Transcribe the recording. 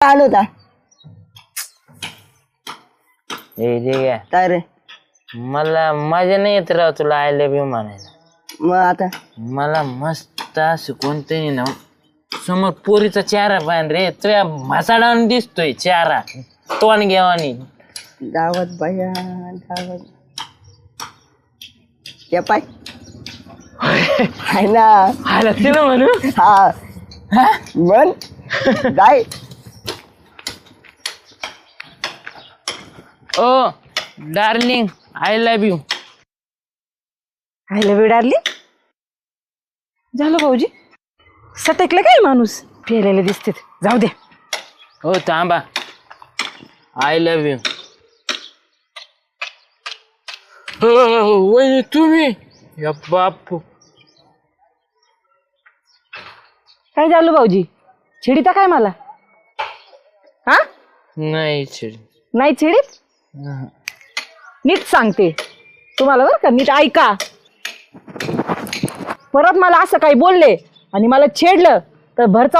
लहान होता काय रे मला मजा नाही येत राव तुला आय लव्ह यू म्हणायला. मग आता मला मस्त असं कोणतंही ना समोर पोरीचा चेहरा पाहिजे रे, तुझ्या म्हसाडावून दिसतोय चेहरा तोंड घेवानी. दावत बाया दावत ते पाय हाय ना आला तिला म्हणू हा म्हण जाय. Oh darling I love you. I love you darling. झालं भाऊजी सटकले काय माणूस फिरायला दिसते जाऊ दे. हो थांबा आय लव्ह यू. वहिनी तुम्ही या बापू काय झालं भाऊजी छिडीता काय मला हा नाही चिड नाही छिडीत नीट सांगते तुम्हाला बरं का नीट ऐका. परत मला असं काही बोलले आणि मला छेडलं तर भरचा